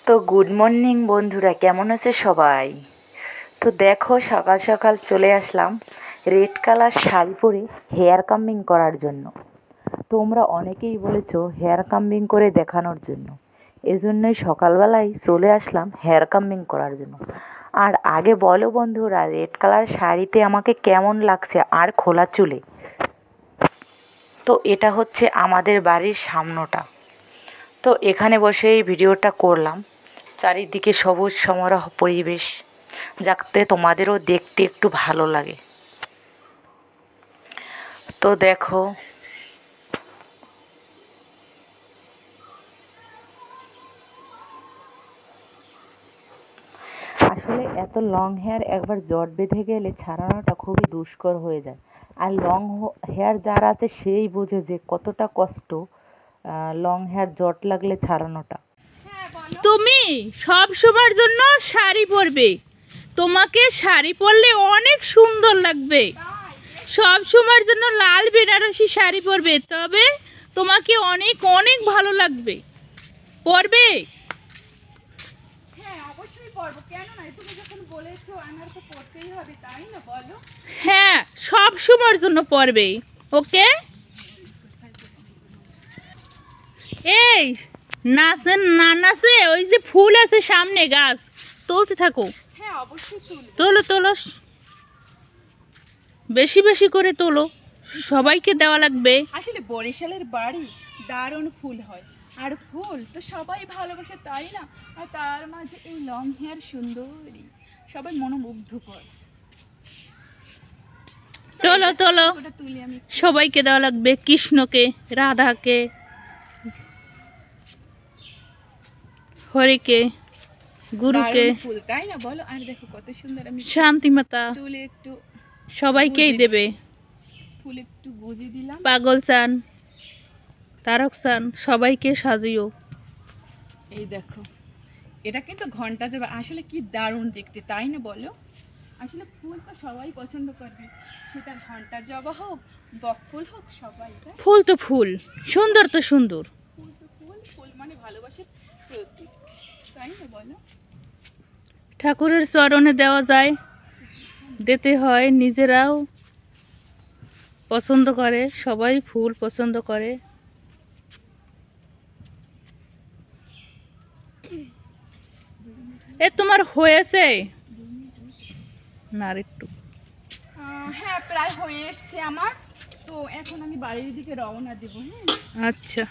তো good morning বন্ধুরা, কেমন আছে সবাই? তো দেখো, সকাল সকাল চলে আসলাম রেড কালার শাড়ি পরে হেয়ার কামিং করার জন্য। তোমরা অনেকেই বলেছো হেয়ার কামিং করে দেখানোর জন্য, এজন্যই সকালবেলায় চলে আসলাম হেয়ার কামিং করার জন্য। আর আগে বলো বন্ধুরা, রেড কালার শাড়িতে আমাকে কেমন লাগছে আর খোলা চুলে। তো এটা হচ্ছে আমাদের বাড়ির সামনেটা। তো এখানে বসে এই ভিডিওটা করলাম। চারিদিকে সবুজ সমারোহ পরিবেশ, যাতে তোমাদেরও দেখতে একটু ভালো লাগে। তো দেখো, আসলে এত লং হেয়ার একবার জট বেঁধে গেলে ছাড়ানোটা খুবই দুষ্কর হয়ে যায়। আর লং হেয়ার যার আছে সেই বোঝে যে কতটা কষ্ট লং হেয়ার জট লাগলে ছাড়ানোটা। তুমি সব সময়ের জন্য শাড়ি পরবে, তোমাকে শাড়ি পরলে অনেক সুন্দর লাগবে। সব সময়ের জন্য লাল বেনারসি শাড়ি পরবে, তবে তোমাকে অনেক অনেক ভালো লাগবে। পরবে? হ্যাঁ, অবশ্যই পরবো, কেন নয়? তুমি যখন বলেছো আমার তো পরতেই হবে, তাই না? বলো। হ্যাঁ, সব সময়ের জন্য পরবে। ওকে? এই নাচেন না নাচে, ওই যে ফুল আছে সামনে গাছ, তুলতে থাকো। হ্যাঁ, অবশ্যই তুলবো। তোলো তোলো, বেশি বেশি করে তোলো, সবাইকে দেওয়া লাগবে। আসলে বরিশালের বাড়ি দারুণ ফুল হয়, আর ফুল তো সবাই ভালোবাসে, তাই না? আর তার মাঝে এই লং হেয়ার সুন্দরী, সবাই মনোমুগ্ধকর। তোলো তোলো, ওটা তুলি আমি। সবাইকে দেওয়া লাগবে, কৃষ্ণকে, রাধাকে, হরিকে, গুরুকে, দারুণ ফুল, তাই না? বলো। আর দেখো কত সুন্দর, আমি শান্তি মাতা, চুলে একটু সবাইকেই দেবে। ফুল একটু গুজে দিলাম। পাগল চান, তারক চান, সবাইকে সাজিও। এই দেখো, এটা কিন্তু ঘন্টা জবা, আসলে কি দারুণ দেখতে, তাই না? বলো। আসলে ফুল তো সবাই পছন্দ করবে, সেটা ঘন্টা জবা হোক, বকফুল হোক, সবাই। তাই? ফুল তো ফুল, সুন্দর তো সুন্দর। ফুল তো ফুল, ফুল মানে ভালোবাসার প্রতীক, তাই না? বলো। ঠাকুরের চরণে দেওয়া যায়, দিতে হয়, নিজেরাও পছন্দ করে, সবাই ফুল পছন্দ করে। এ তোমার হয়েছে না? আর একটু। হ্যাঁ, প্রায় হয়ে এসছে আমার। তো এখন আমি বাড়ির দিকে রওনা দেবো। হ্যাঁ, আচ্ছা।